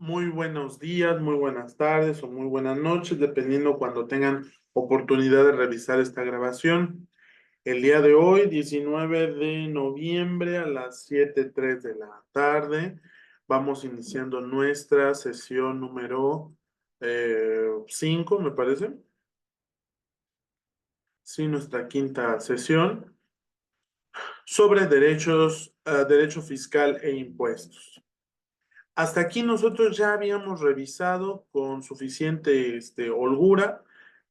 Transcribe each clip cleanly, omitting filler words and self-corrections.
Muy buenos días, muy buenas tardes o muy buenas noches, dependiendo cuando tengan oportunidad de revisar esta grabación. El día de hoy, 19 de noviembre a las 7:03 de la tarde, vamos iniciando nuestra sesión número 5, me parece. Sí, nuestra quinta sesión sobre derecho fiscal e impuestos. Hasta aquí nosotros ya habíamos revisado con suficiente holgura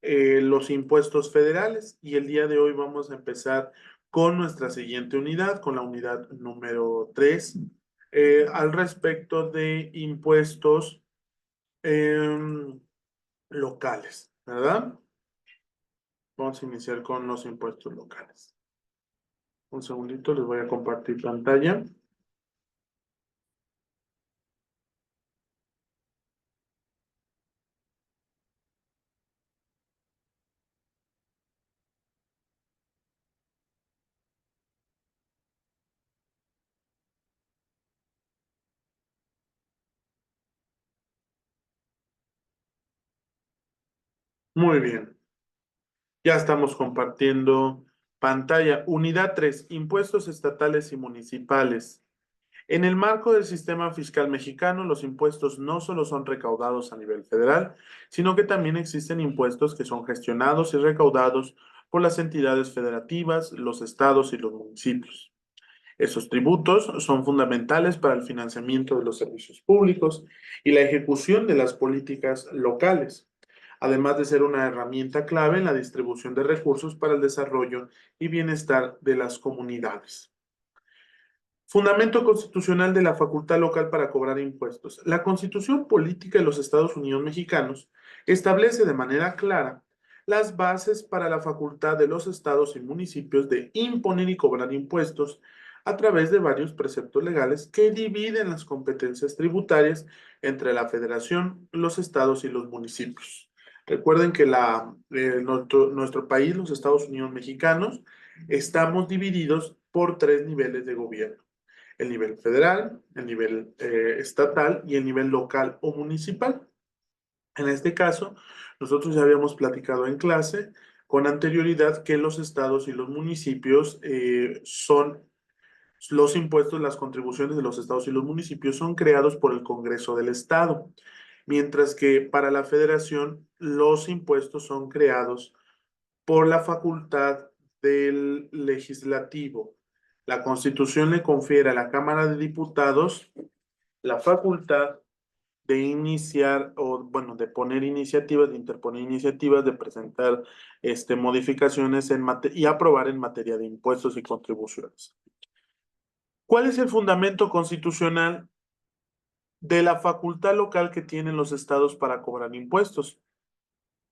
los impuestos federales y el día de hoy vamos a empezar con nuestra siguiente unidad, con la unidad número 3, al respecto de impuestos em, locales, ¿verdad? Vamos a iniciar con los impuestos locales. Un segundito, les voy a compartir pantalla. Muy bien. Ya estamos compartiendo pantalla. Unidad 3, impuestos estatales y municipales. En el marco del sistema fiscal mexicano, los impuestos no solo son recaudados a nivel federal, sino que también existen impuestos que son gestionados y recaudados por las entidades federativas, los estados y los municipios. Esos tributos son fundamentales para el financiamiento de los servicios públicos y la ejecución de las políticas locales, además de ser una herramienta clave en la distribución de recursos para el desarrollo y bienestar de las comunidades. Fundamento constitucional de la facultad local para cobrar impuestos. La Constitución Política de los Estados Unidos Mexicanos establece de manera clara las bases para la facultad de los estados y municipios de imponer y cobrar impuestos a través de varios preceptos legales que dividen las competencias tributarias entre la federación, los estados y los municipios. Recuerden que nuestro país, los Estados Unidos Mexicanos, estamos divididos por 3 niveles de gobierno: el nivel federal, el nivel estatal y el nivel local o municipal. En este caso, nosotros ya habíamos platicado en clase con anterioridad que los estados y los municipios son los impuestos, las contribuciones de los estados y los municipios son creados por el Congreso del Estado, mientras que para la federación los impuestos son creados por la facultad del legislativo. La Constitución le confiere a la Cámara de Diputados la facultad de iniciar o, bueno, de poner iniciativas, de interponer iniciativas, de presentar modificaciones y aprobar en materia de impuestos y contribuciones. ¿Cuál es el fundamento constitucional de la facultad local que tienen los estados para cobrar impuestos?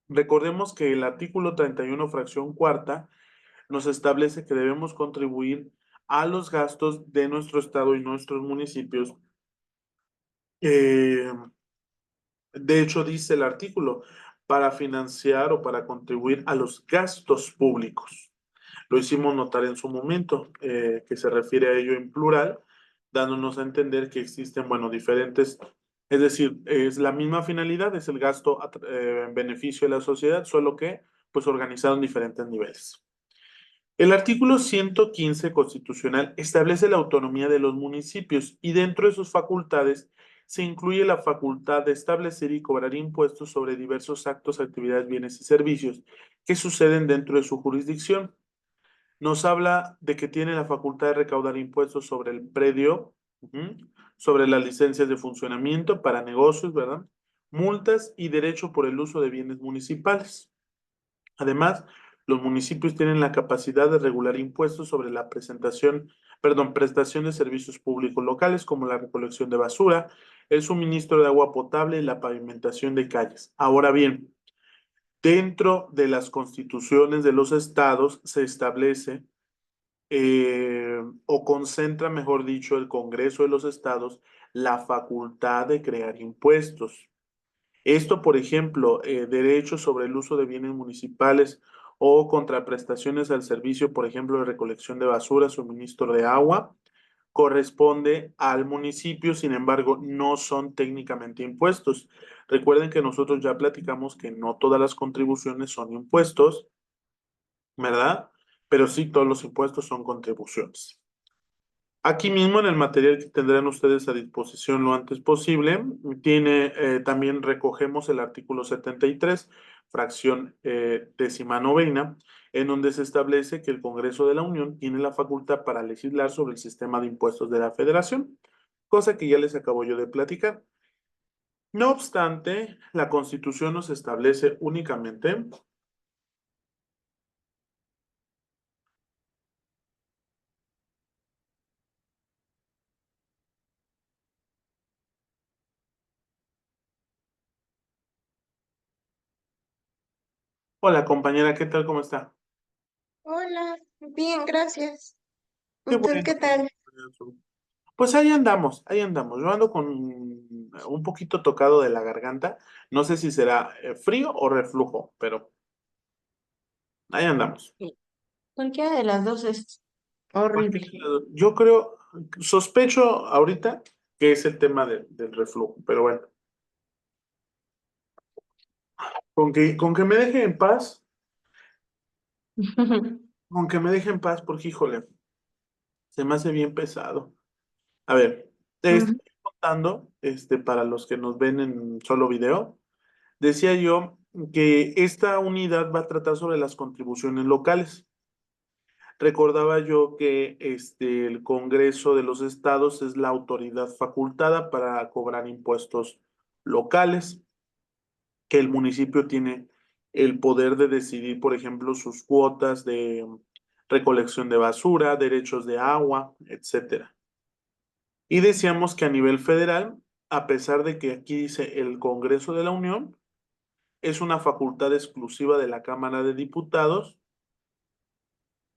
Recordemos que el artículo 31, fracción cuarta, nos establece que debemos contribuir a los gastos de nuestro estado y nuestros municipios. De hecho, dice el artículo, para financiar o para contribuir a los gastos públicos. Lo hicimos notar en su momento, que se refiere a ello en plural, dándonos a entender que existen, bueno, diferentes, es decir, es la misma finalidad, es el gasto en beneficio de la sociedad, solo que, pues, organizado en diferentes niveles. El artículo 115 constitucional establece la autonomía de los municipios y dentro de sus facultades se incluye la facultad de establecer y cobrar impuestos sobre diversos actos, actividades, bienes y servicios que suceden dentro de su jurisdicción. Nos habla de que tiene la facultad de recaudar impuestos sobre el predio, sobre las licencias de funcionamiento para negocios, ¿verdad? Multas y derecho por el uso de bienes municipales. Además, los municipios tienen la capacidad de regular impuestos sobre la prestación de servicios públicos locales como la recolección de basura, el suministro de agua potable y la pavimentación de calles. Ahora bien, dentro de las constituciones de los estados se establece o concentra, mejor dicho, el Congreso de los Estados la facultad de crear impuestos. Esto, por ejemplo, derechos sobre el uso de bienes municipales o contraprestaciones al servicio, por ejemplo, de recolección de basura, suministro de agua, corresponde al municipio, sin embargo, no son técnicamente impuestos. Recuerden que nosotros ya platicamos que no todas las contribuciones son impuestos, ¿verdad? Pero sí todos los impuestos son contribuciones. Aquí mismo en el material que tendrán ustedes a disposición lo antes posible, también recogemos el artículo 73, fracción décima novena, en donde se establece que el Congreso de la Unión tiene la facultad para legislar sobre el sistema de impuestos de la Federación, cosa que ya les acabo yo de platicar. No obstante, la Constitución nos establece únicamente. Hola compañera, ¿qué tal? ¿Cómo está? Hola, bien, gracias. Qué ¿Usted bueno. qué tal? Pues ahí andamos, ahí andamos. Yo ando con un poquito tocado de la garganta. No sé si será frío o reflujo, pero ahí andamos. Sí. Cualquiera de las dos es horrible. Yo creo, sospecho ahorita que es el tema del reflujo, pero bueno, con que me deje en paz, con que me deje en paz, porque híjole, se me hace bien pesado. A ver, te estoy Ujú. contando, para los que nos ven en solo video. Decía yo que esta unidad va a tratar sobre las contribuciones locales. Recordaba yo que el Congreso de los Estados es la autoridad facultada para cobrar impuestos locales, que el municipio tiene el poder de decidir, por ejemplo, sus cuotas de recolección de basura, derechos de agua, etcétera. Y decíamos que a nivel federal, a pesar de que aquí dice el Congreso de la Unión, es una facultad exclusiva de la Cámara de Diputados,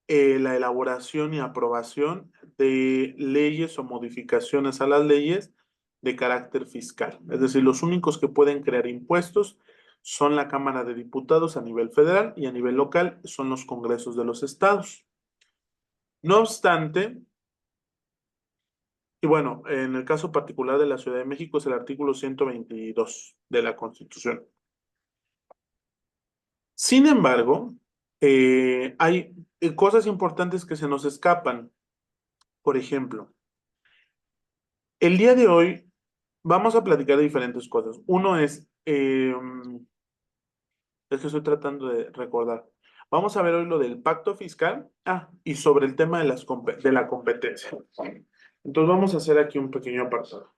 la elaboración y aprobación de leyes o modificaciones a las leyes de carácter fiscal. Es decir, los únicos que pueden crear impuestos son la Cámara de Diputados a nivel federal y a nivel local son los congresos de los estados. No obstante, y bueno, en el caso particular de la Ciudad de México es el artículo 122 de la Constitución. Sin embargo, hay cosas importantes que se nos escapan. Por ejemplo, el día de hoy vamos a platicar de diferentes cosas. Uno es que estoy tratando de recordar. Vamos a ver hoy lo del pacto fiscal. Y sobre el tema de la competencia. Entonces vamos a hacer aquí un pequeño apartado.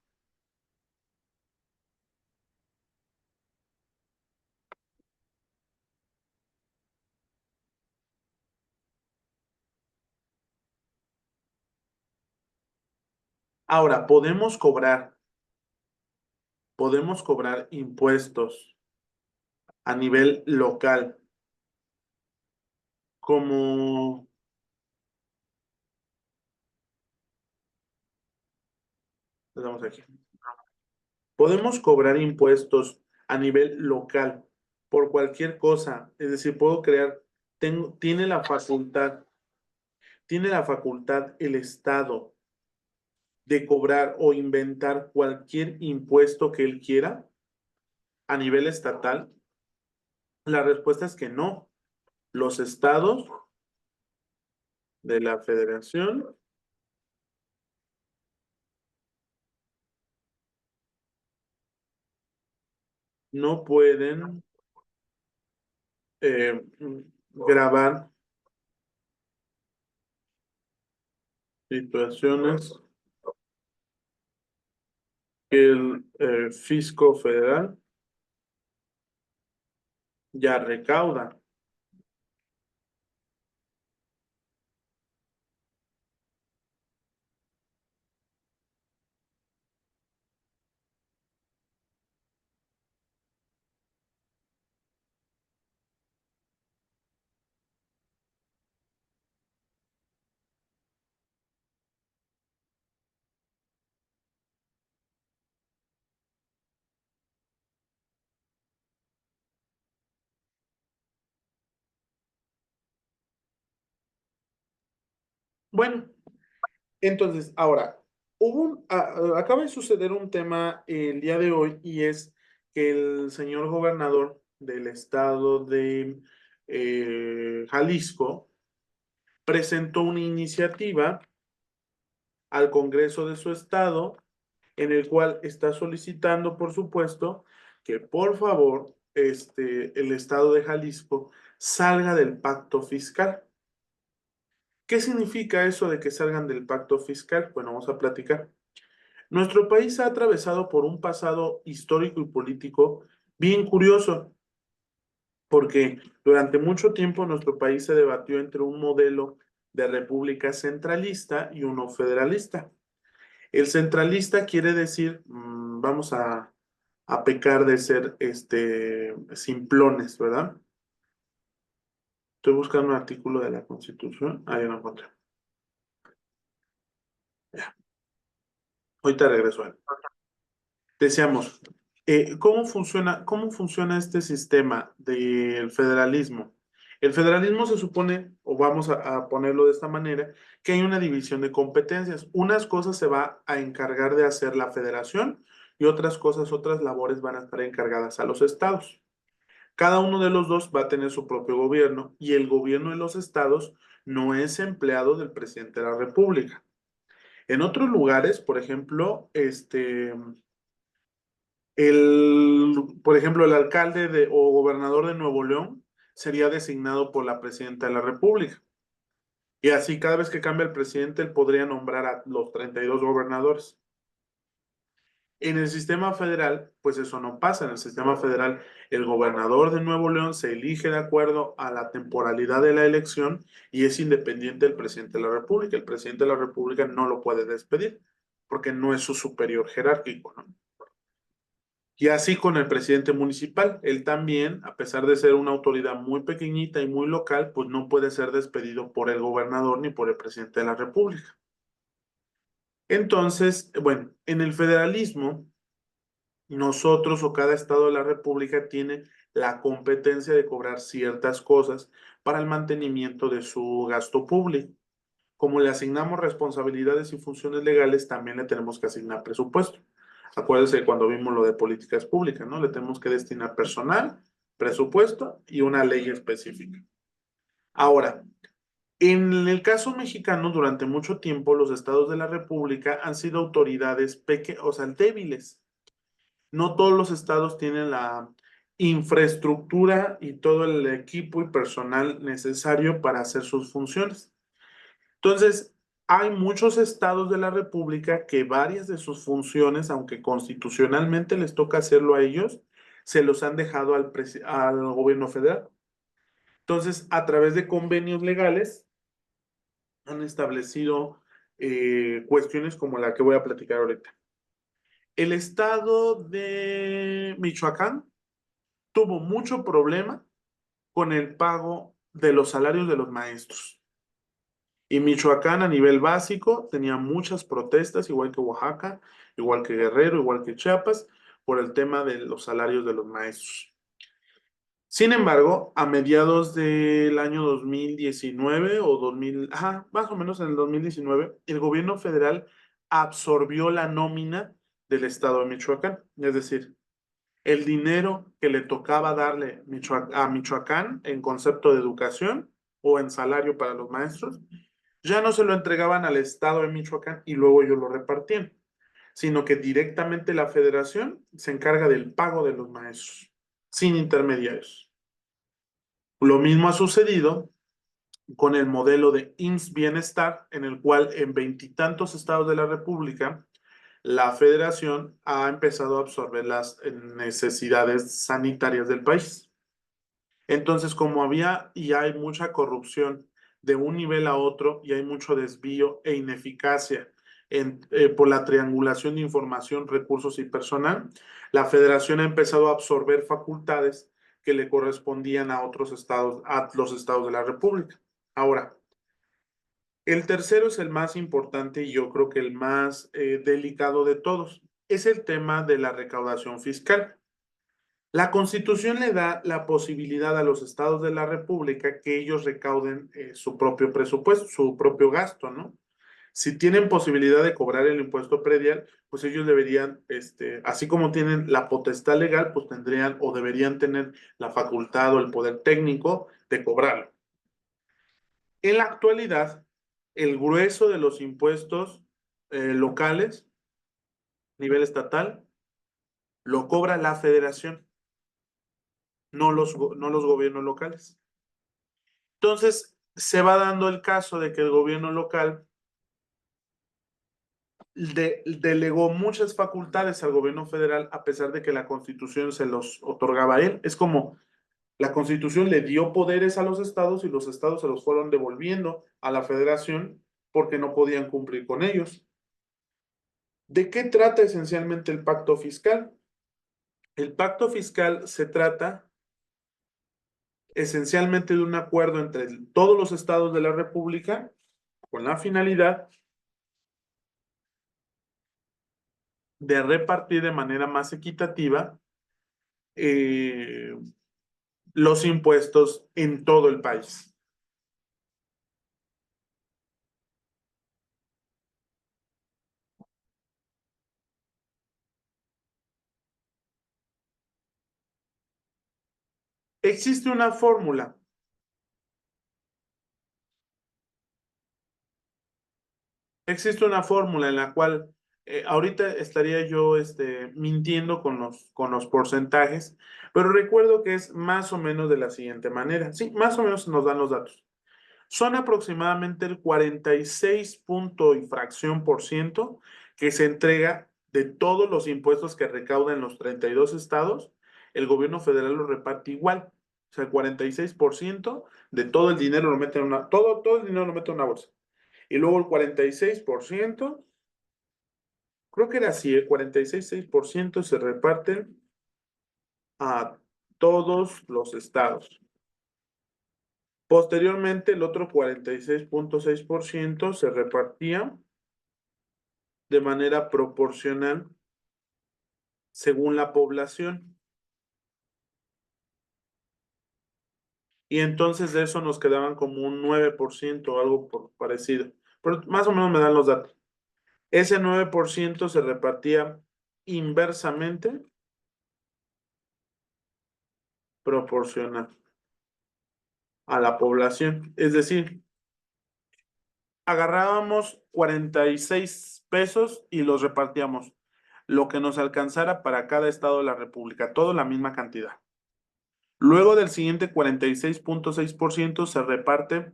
Ahora, podemos cobrar impuestos a nivel local, como, vamos aquí. Podemos cobrar impuestos a nivel local por cualquier cosa. Es decir, puedo crear, tiene la facultad el Estado de cobrar o inventar cualquier impuesto que él quiera a nivel estatal. La respuesta es que no. Los estados de la federación no pueden eh, grabar situaciones que el fisco federal ya recauda. Bueno. Entonces, ahora, acaba de suceder un tema el día de hoy y es que el señor gobernador del estado de Jalisco presentó una iniciativa al Congreso de su estado en el cual está solicitando, por supuesto, que por favor el estado de Jalisco salga del pacto fiscal. ¿Qué significa eso de que salgan del pacto fiscal? Bueno, vamos a platicar. Nuestro país ha atravesado por un pasado histórico y político bien curioso, porque durante mucho tiempo nuestro país se debatió entre un modelo de república centralista y uno federalista. El centralista quiere decir, vamos a pecar de ser simplones, ¿verdad? Estoy buscando un artículo de la Constitución. Ahí lo encontré. Ya, ahorita regreso a él. Decíamos, cómo funciona este sistema del federalismo? El federalismo se supone, o vamos a ponerlo de esta manera, que hay una división de competencias. Unas cosas se va a encargar de hacer la federación y otras cosas, otras labores van a estar encargadas a los estados. Cada uno de los dos va a tener su propio gobierno y el gobierno de los estados no es empleado del presidente de la República. En otros lugares, por ejemplo, por ejemplo, el alcalde o gobernador de Nuevo León sería designado por la presidenta de la República. Y así cada vez que cambia el presidente, él podría nombrar a los 32 gobernadores. En el sistema federal, pues eso no pasa. En el sistema federal, el gobernador de Nuevo León se elige de acuerdo a la temporalidad de la elección y es independiente del presidente de la República. El presidente de la República no lo puede despedir porque no es su superior jerárquico, ¿no? Y así con el presidente municipal, él también, a pesar de ser una autoridad muy pequeñita y muy local, pues no puede ser despedido por el gobernador ni por el presidente de la República. Entonces, bueno, en el federalismo, nosotros o cada estado de la República tiene la competencia de cobrar ciertas cosas para el mantenimiento de su gasto público. Como le asignamos responsabilidades y funciones legales, también le tenemos que asignar presupuesto. Acuérdense cuando vimos lo de políticas públicas, ¿no? Le tenemos que destinar personal, presupuesto y una ley específica. Ahora, en el caso mexicano, durante mucho tiempo, los estados de la República han sido autoridades o sea, débiles. No todos los estados tienen la infraestructura y todo el equipo y personal necesario para hacer sus funciones. Entonces, hay muchos estados de la República que varias de sus funciones, aunque constitucionalmente les toca hacerlo a ellos, se los han dejado al gobierno federal. Entonces, a través de convenios legales, han establecido cuestiones como la que voy a platicar ahorita. El estado de Michoacán tuvo mucho problema con el pago de los salarios de los maestros. Y Michoacán a nivel básico tenía muchas protestas, igual que Oaxaca, igual que Guerrero, igual que Chiapas, por el tema de los salarios de los maestros. Sin embargo, a mediados del año 2019 o 2000, más o menos en el 2019, el gobierno federal absorbió la nómina del estado de Michoacán. Es decir, el dinero que le tocaba darle a Michoacán en concepto de educación o en salario para los maestros, ya no se lo entregaban al estado de Michoacán y luego ellos lo repartían, sino que directamente la federación se encarga del pago de los maestros, sin intermediarios. Lo mismo ha sucedido con el modelo de IMSS Bienestar, en el cual en veintitantos estados de la República, la federación ha empezado a absorber las necesidades sanitarias del país. Entonces, como había y hay mucha corrupción de un nivel a otro y hay mucho desvío e ineficacia por la triangulación de información, recursos y personal, la federación ha empezado a absorber facultades que le correspondían a otros estados, a los estados de la República. Ahora, el tercero es el más importante y yo creo que el más delicado de todos. Es el tema de la recaudación fiscal. La Constitución le da la posibilidad a los estados de la República que ellos recauden su propio presupuesto, su propio gasto, ¿no? Si tienen posibilidad de cobrar el impuesto predial, pues ellos deberían, así como tienen la potestad legal, pues tendrían o deberían tener la facultad o el poder técnico de cobrarlo. En la actualidad, el grueso de los impuestos locales, a nivel estatal, lo cobra la federación, no los gobiernos locales. Entonces, se va dando el caso de que el gobierno local delegó muchas facultades al gobierno federal a pesar de que la Constitución se los otorgaba a él. Es como la Constitución le dio poderes a los estados y los estados se los fueron devolviendo a la federación porque no podían cumplir con ellos. ¿De qué trata esencialmente el pacto fiscal? El pacto fiscal se trata esencialmente de un acuerdo entre todos los estados de la República con la finalidad de repartir de manera más equitativa eh, los impuestos en todo el país. Existe una fórmula. Existe una fórmula en la cual ahorita estaría yo mintiendo con los porcentajes, pero recuerdo que es más o menos de la siguiente manera. Sí, más o menos nos dan los datos. Son aproximadamente el 46 punto y fracción por ciento que se entrega de todos los impuestos que recaudan los 32 estados. El gobierno federal lo reparte igual. O sea, el 46% de todo el dinero lo mete en todo el dinero lo mete en una bolsa. Y luego el 46%, creo que era así, el 46,6% se reparte a todos los estados. Posteriormente, el otro 46,6% se repartía de manera proporcional según la población. Y entonces de eso nos quedaban como un 9% o algo parecido. Pero más o menos me dan los datos. Ese 9% se repartía inversamente proporcional a la población. Es decir, agarrábamos 46 pesos y los repartíamos lo que nos alcanzara para cada estado de la República, todo la misma cantidad. Luego del siguiente 46,6% se reparte,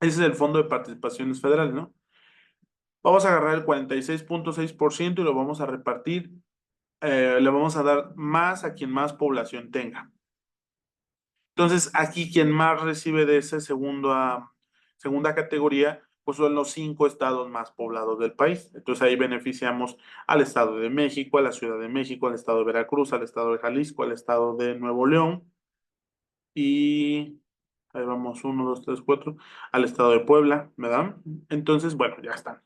ese es el Fondo de Participaciones Federales, ¿no? Vamos a agarrar el 46,6% y lo vamos a repartir, le vamos a dar más a quien más población tenga. Entonces, aquí quien más recibe de esa segunda categoría, pues son los 5 estados más poblados del país. Entonces, ahí beneficiamos al Estado de México, a la Ciudad de México, al Estado de Veracruz, al Estado de Jalisco, al Estado de Nuevo León y ahí vamos, 1, 2, 3, 4, al Estado de Puebla, ¿verdad? Entonces, bueno, ya están.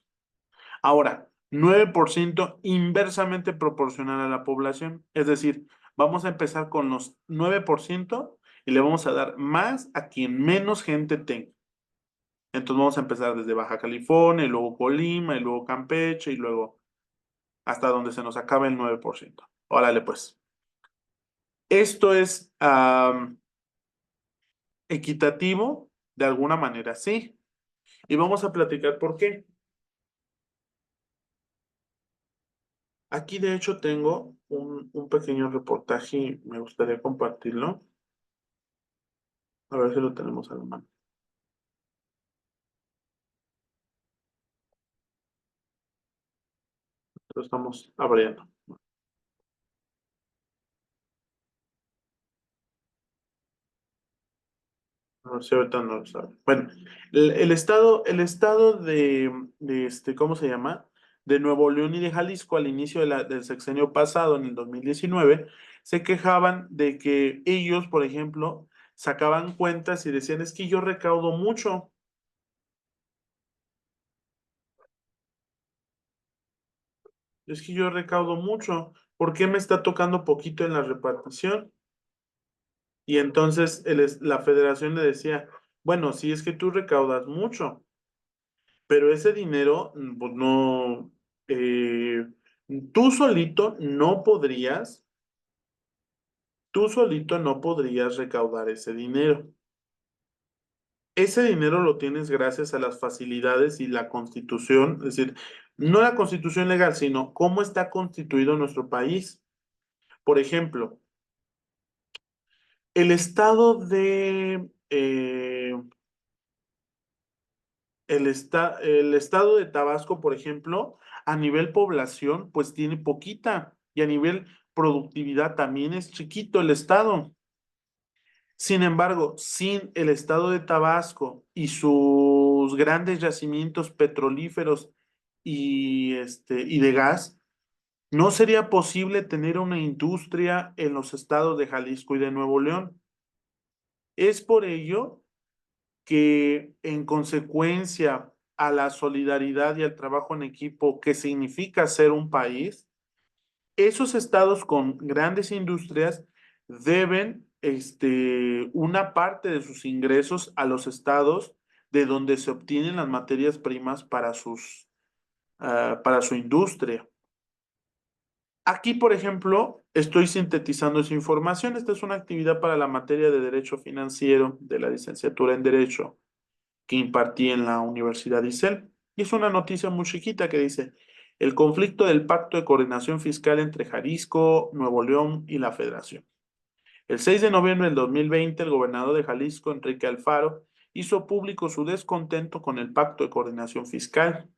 Ahora, 9% inversamente proporcional a la población. Es decir, vamos a empezar con los 9% y le vamos a dar más a quien menos gente tenga. Entonces vamos a empezar desde Baja California, y luego Colima, y luego Campeche, y luego hasta donde se nos acabe el 9%. Órale, pues. Esto es equitativo de alguna manera, sí. Y vamos a platicar por qué. Aquí de hecho tengo un pequeño reportaje y me gustaría compartirlo. A ver si lo tenemos a la mano. Lo estamos abriendo. A ver si ahorita no lo sabe. Bueno, el estado ¿cómo se llama? De Nuevo León y de Jalisco al inicio del sexenio pasado, en el 2019, se quejaban de que ellos, por ejemplo, sacaban cuentas y decían, es que yo recaudo mucho. Es que yo recaudo mucho. ¿Por qué me está tocando poquito en la repartición? Y entonces la federación le decía, bueno, sí es que tú recaudas mucho, pero ese dinero, pues no, eh, tú solito no podrías, tú solito no podrías recaudar ese dinero. Ese dinero lo tienes gracias a las facilidades y la constitución, es decir, no la constitución legal, sino cómo está constituido nuestro país. Por ejemplo, el estado de, el estado de Tabasco, por ejemplo, a nivel población, pues tiene poquita y a nivel productividad también es chiquito el estado. Sin embargo, sin el estado de Tabasco y sus grandes yacimientos petrolíferos y de gas, no sería posible tener una industria en los estados de Jalisco y de Nuevo León. Es por ello que en consecuencia a la solidaridad y al trabajo en equipo que significa ser un país, esos estados con grandes industrias deben una parte de sus ingresos a los estados de donde se obtienen las materias primas para para su industria. Aquí, por ejemplo, estoy sintetizando esa información. Esta es una actividad para la materia de Derecho Financiero de la licenciatura en Derecho que impartí en la Universidad de ISEL. Y es una noticia muy chiquita que dice, el conflicto del Pacto de Coordinación Fiscal entre Jalisco, Nuevo León y la Federación. El 6 de noviembre del 2020, el gobernador de Jalisco, Enrique Alfaro, hizo público su descontento con el Pacto de Coordinación Fiscal.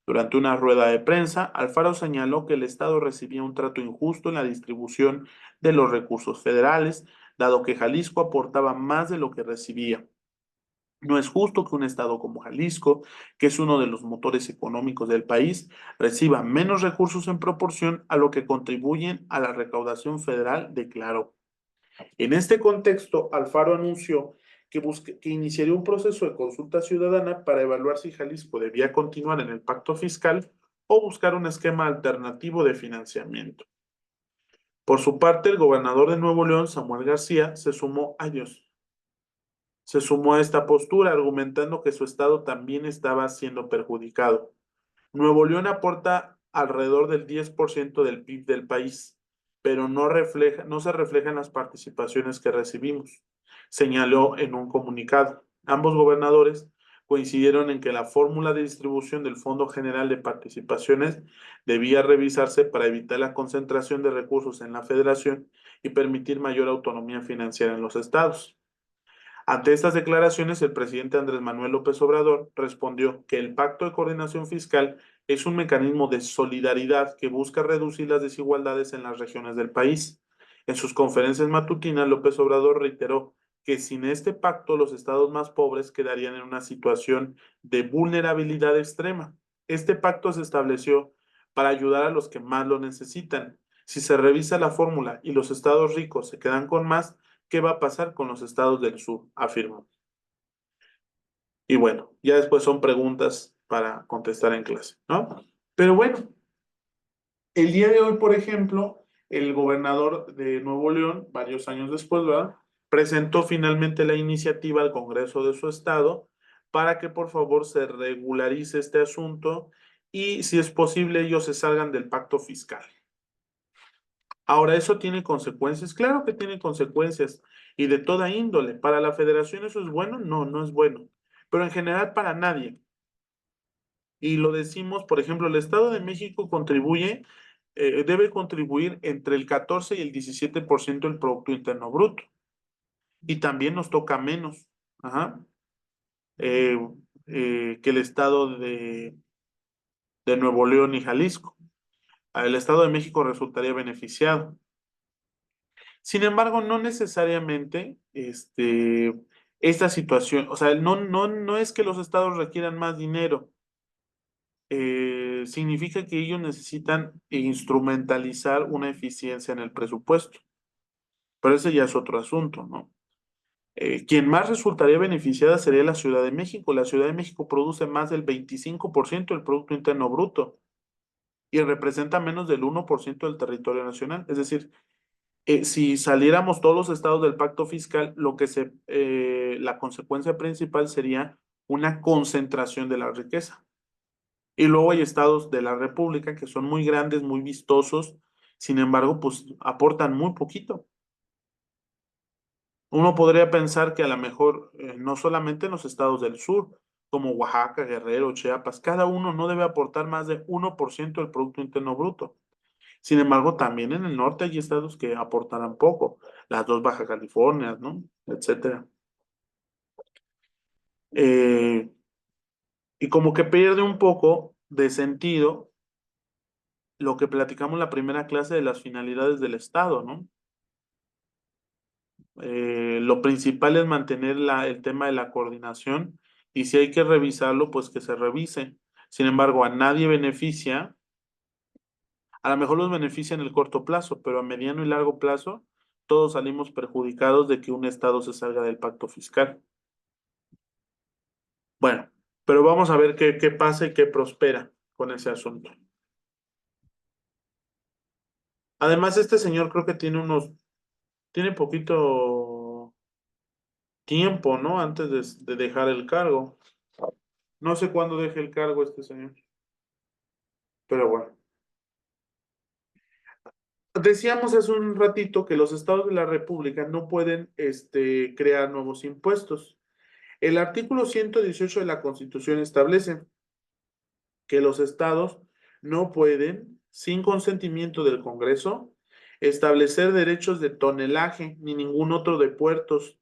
Durante una rueda de prensa, Alfaro señaló que el Estado recibía un trato injusto en la distribución de los recursos federales, dado que Jalisco aportaba más de lo que recibía. No es justo que un estado como Jalisco, que es uno de los motores económicos del país, reciba menos recursos en proporción a lo que contribuyen a la recaudación federal, declaró. En este contexto, Alfaro anunció que iniciaría un proceso de consulta ciudadana para evaluar si Jalisco debía continuar en el pacto fiscal o buscar un esquema alternativo de financiamiento. Por su parte, el gobernador de Nuevo León, Samuel García, se sumó a esta postura, argumentando que su estado también estaba siendo perjudicado. Nuevo León aporta alrededor del 10% del PIB del país, pero no se refleja en las participaciones que recibimos, señaló en un comunicado. Ambos gobernadores coincidieron en que la fórmula de distribución del Fondo General de Participaciones debía revisarse para evitar la concentración de recursos en la federación y permitir mayor autonomía financiera en los estados. Ante estas declaraciones, el presidente Andrés Manuel López Obrador respondió que el Pacto de Coordinación Fiscal es un mecanismo de solidaridad que busca reducir las desigualdades en las regiones del país. En sus conferencias matutinas, López Obrador reiteró que sin este pacto los estados más pobres quedarían en una situación de vulnerabilidad extrema. Este pacto se estableció para ayudar a los que más lo necesitan. Si se revisa la fórmula y los estados ricos se quedan con más, ¿qué va a pasar con los estados del sur? Afirmó. Y bueno, ya después son preguntas para contestar en clase, ¿no? Pero bueno, el día de hoy, por ejemplo, el gobernador de Nuevo León, varios años después, ¿verdad? Presentó finalmente la iniciativa al Congreso de su estado para que por favor se regularice este asunto y si es posible ellos se salgan del pacto fiscal. Ahora, ¿eso tiene consecuencias? Claro que tiene consecuencias y de toda índole. ¿Para la federación eso es bueno? No, no es bueno. Pero en general para nadie. Y lo decimos, por ejemplo, el Estado de México debe contribuir entre el 14 y el 17% del Producto Interno Bruto. Y también nos toca menos, ajá, eh, que el Estado de Nuevo León y Jalisco. El Estado de México resultaría beneficiado. Sin embargo, no necesariamente esta situación, o sea, no es que los estados requieran más dinero, significa que ellos necesitan instrumentalizar una eficiencia en el presupuesto, pero ese ya es otro asunto, ¿no? Quien más resultaría beneficiada sería la Ciudad de México. La Ciudad de México produce más del 25% del Producto Interno Bruto y representa menos del 1% del territorio nacional, es decir, si saliéramos todos los estados del pacto fiscal, la consecuencia principal sería una concentración de la riqueza. Y luego hay estados de la República que son muy grandes, muy vistosos, sin embargo, pues aportan muy poquito. Uno podría pensar que a lo mejor no solamente en los estados del sur, como Oaxaca, Guerrero, Chiapas, cada uno no debe aportar más de 1% del Producto Interno Bruto. Sin embargo, también en el norte hay estados que aportarán poco, las dos Baja Californias, ¿no? Etcétera. Eh, y como que pierde un poco de sentido lo que platicamos en la primera clase de las finalidades del Estado, ¿no? Lo principal es mantener el tema de la coordinación y si hay que revisarlo, pues que se revise. Sin embargo, a nadie beneficia, a lo mejor los beneficia en el corto plazo, pero a mediano y largo plazo, todos salimos perjudicados de que un Estado se salga del pacto fiscal. Bueno, pero vamos a ver qué pasa y qué prospera con ese asunto. Además, este señor creo que tiene poquito tiempo, ¿no? Antes de dejar el cargo. No sé cuándo deje el cargo este señor, pero bueno. Decíamos hace un ratito que los estados de la República no pueden, crear nuevos impuestos. El artículo 118 de la Constitución establece que los estados no pueden, sin consentimiento del Congreso, establecer derechos de tonelaje ni ningún otro de puertos,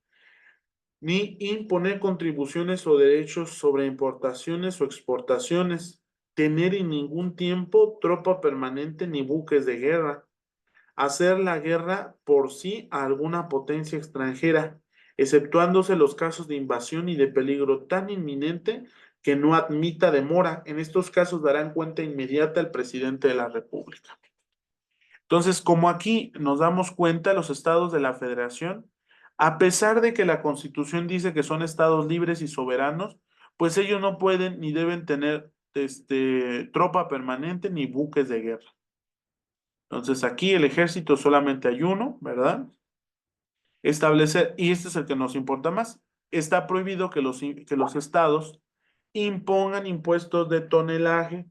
ni imponer contribuciones o derechos sobre importaciones o exportaciones, tener en ningún tiempo tropa permanente ni buques de guerra, hacer la guerra por sí a alguna potencia extranjera, exceptuándose los casos de invasión y de peligro tan inminente que no admita demora. En estos casos darán cuenta inmediata al presidente de la República. Entonces, como aquí nos damos cuenta, los estados de la Federación, a pesar de que la Constitución dice que son estados libres y soberanos, pues ellos no pueden ni deben tener tropa permanente ni buques de guerra. Entonces, aquí el ejército solamente hay uno, ¿verdad? Establecer, y este es el que nos importa más, está prohibido que los estados impongan impuestos de tonelaje.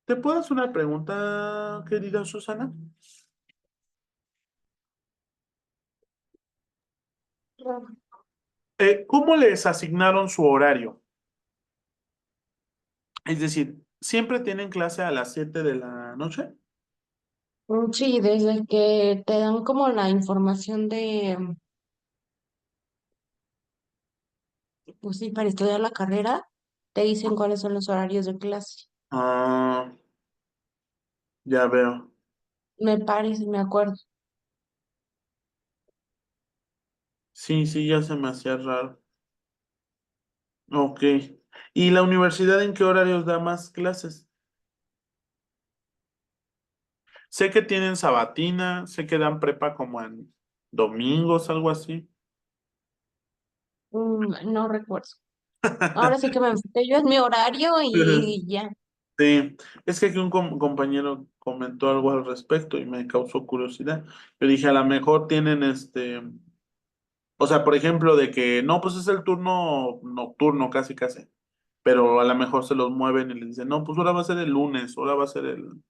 ¿Te puedo hacer una pregunta, querida Susana? ¿Cómo les asignaron su horario? Es decir, ¿siempre tienen clase a las 7 de la noche? Sí, desde que te dan como la información de, pues sí, para estudiar la carrera, te dicen cuáles son los horarios de clase. Ah, ya veo. Me parece, me acuerdo. Sí, sí, ya se me hacía raro. Ok. ¿Y la universidad en qué horarios da más clases? Sé que tienen sabatina, sé que dan prepa como en domingos, algo así. No recuerdo. Ahora sí que me enfoqué yo en mi horario y ya. Sí, es que aquí un compañero comentó algo al respecto y me causó curiosidad. Yo dije, a lo mejor tienen o sea, por ejemplo, de que no, pues es el turno nocturno, casi casi, pero a lo mejor se los mueven y les dicen, no, pues ahora va a ser el lunes, ahora va a ser el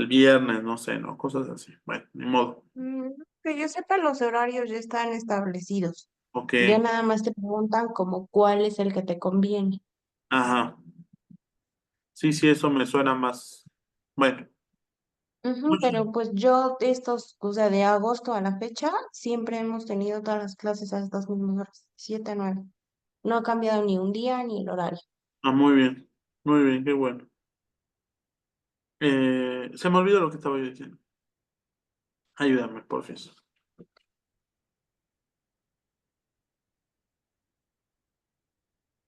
viernes, no sé, ¿no? Cosas así. Bueno, ni modo. Que yo sepa, los horarios ya están establecidos. Ok, Ya nada más te preguntan como cuál es el que te conviene. ajá. Sí, sí, eso me suena más. Bueno, Ujú, muchos. pero pues yo de estos, o sea, de agosto a la fecha, siempre hemos tenido todas las clases a estas mismas horas, 7 a 9. No ha cambiado ni un día ni el horario. Ah, muy bien, qué bueno. Se me olvidó lo que estaba yo diciendo. Ayúdame, por fin.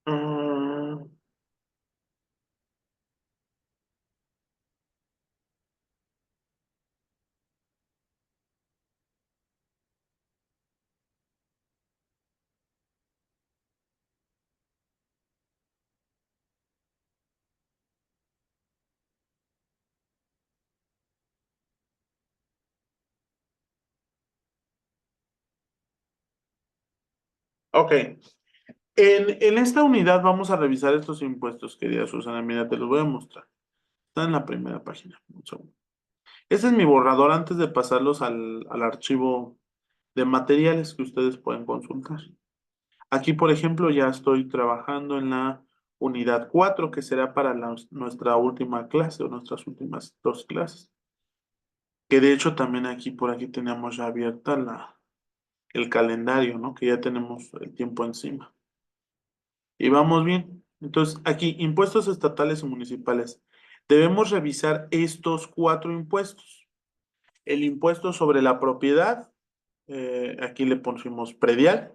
Ah, Ok. En esta unidad vamos a revisar estos impuestos, querida Susana. Mira, te los voy a mostrar. Está en la primera página. Un segundo. Este es mi borrador antes de pasarlos al archivo de materiales que ustedes pueden consultar. Aquí, por ejemplo, ya estoy trabajando en la unidad 4, que será para nuestra última clase o nuestras últimas dos clases. Que de hecho también aquí, por aquí tenemos ya abierta el calendario, ¿no? Que ya tenemos el tiempo encima. Y vamos bien. Entonces, aquí, impuestos estatales y municipales. Debemos revisar estos cuatro impuestos. El impuesto sobre la propiedad, aquí le pusimos predial.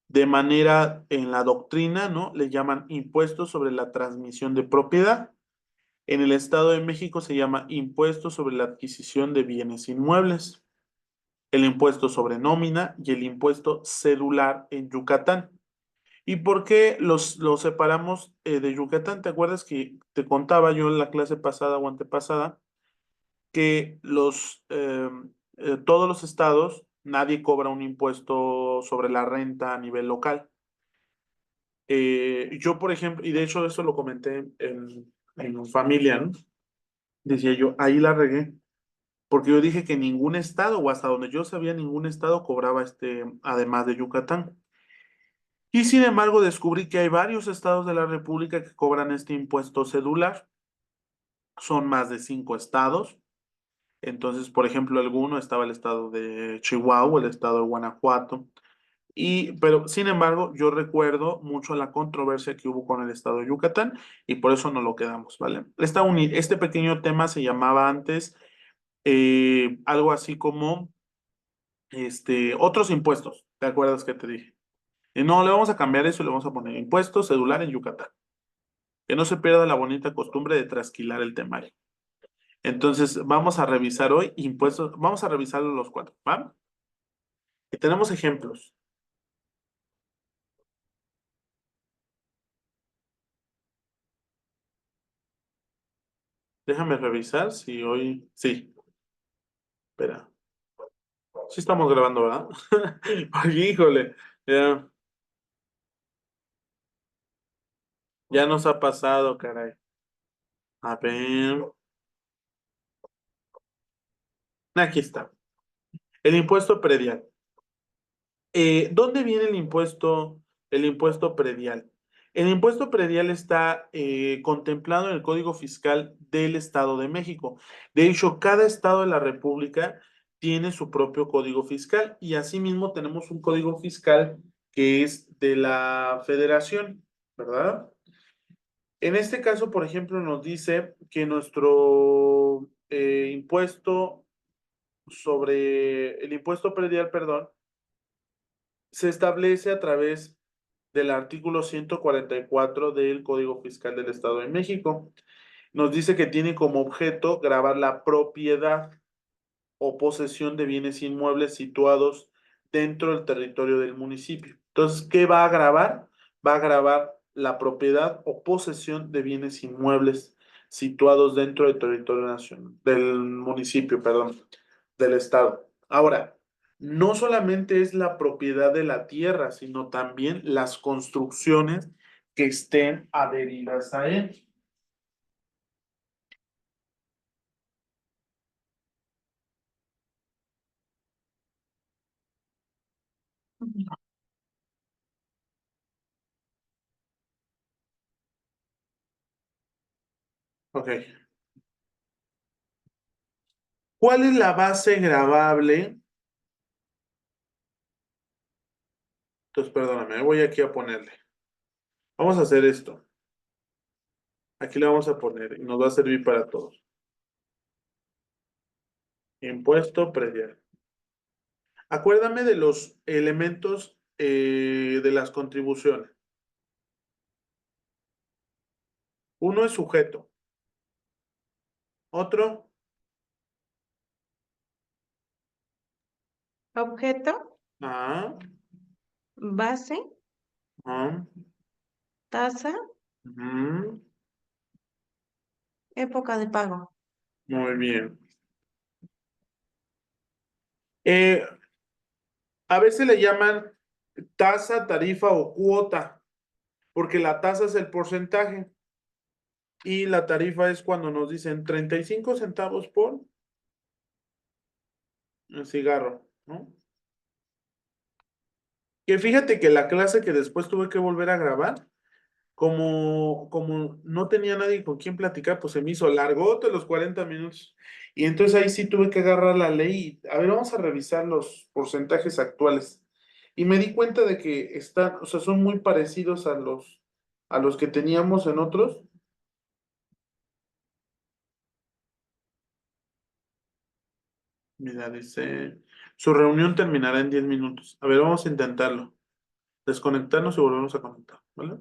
De manera en la doctrina, ¿no? Le llaman impuesto sobre la transmisión de propiedad. En el Estado de México se llama impuesto sobre la adquisición de bienes inmuebles, el impuesto sobre nómina y el impuesto cedular en Yucatán. ¿Y por qué los separamos de Yucatán? ¿Te acuerdas que te contaba yo en la clase pasada o antepasada que todos los estados, nadie cobra un impuesto sobre la renta a nivel local? Yo, por ejemplo, y de hecho eso lo comenté en familia, ¿no? Decía yo, ahí la regué, porque yo dije que ningún estado, o hasta donde yo sabía, ningún estado cobraba además de Yucatán. Y sin embargo, descubrí que hay varios estados de la República que cobran este impuesto cedular. Son más de 5 estados. Entonces, por ejemplo, estaba el estado de Chihuahua, el estado de Guanajuato. Pero sin embargo, yo recuerdo mucho la controversia que hubo con el estado de Yucatán y por eso no lo quedamos, ¿vale? Este pequeño tema se llamaba antes algo así como otros impuestos. ¿Te acuerdas que te dije? Y no, le vamos a cambiar eso y le vamos a poner impuestos cedular en Yucatán. Que no se pierda la bonita costumbre de trasquilar el temario. Entonces, vamos a revisar hoy impuestos, vamos a revisar los cuatro, ¿va? Y tenemos ejemplos. Déjame revisar si hoy, sí, espera. Sí estamos grabando, ¿verdad? Oye, híjole, ya, ya nos ha pasado, caray. A ver, aquí está. El impuesto predial. ¿Dónde viene el impuesto predial? El impuesto predial está contemplado en el Código Fiscal del Estado de México. De hecho, cada estado de la República tiene su propio código fiscal y asimismo tenemos un código fiscal que es de la Federación, ¿verdad? En este caso, por ejemplo, nos dice que nuestro el impuesto predial, perdón, se establece a través del artículo 144 del Código Fiscal del Estado de México. Nos dice que tiene como objeto gravar la propiedad o posesión de bienes inmuebles situados dentro del territorio del municipio. Entonces, ¿qué va a grabar? Va a grabar la propiedad o posesión de bienes inmuebles situados dentro del territorio nacional, del municipio, perdón, del estado. Ahora, no solamente es la propiedad de la tierra, sino también las construcciones que estén adheridas a él. Ok. ¿Cuál es la base gravable? Entonces, perdóname, voy aquí a ponerle. Vamos a hacer esto. Aquí le vamos a poner y nos va a servir para todos. Impuesto predial. Acuérdame de los elementos de las contribuciones. Uno es sujeto. Otro, Objeto, ah, base, ah, tasa, ujú, época de pago. muy bien. Eh, a veces le llaman tasa, tarifa o cuota, porque la tasa es el porcentaje y la tarifa es cuando nos dicen 35 centavos por el cigarro, ¿no? Que fíjate que la clase que después tuve que volver a grabar, como no tenía nadie con quien platicar, pues se me hizo largote los 40 minutos. Y entonces ahí sí tuve que agarrar la ley. A ver, vamos a revisar los porcentajes actuales. Y me di cuenta de que están, o sea, son muy parecidos a los que teníamos en otros. Mira, dice, su reunión terminará en 10 minutos. A ver, vamos a intentarlo. Desconectarnos y volvemos a conectar, ¿vale?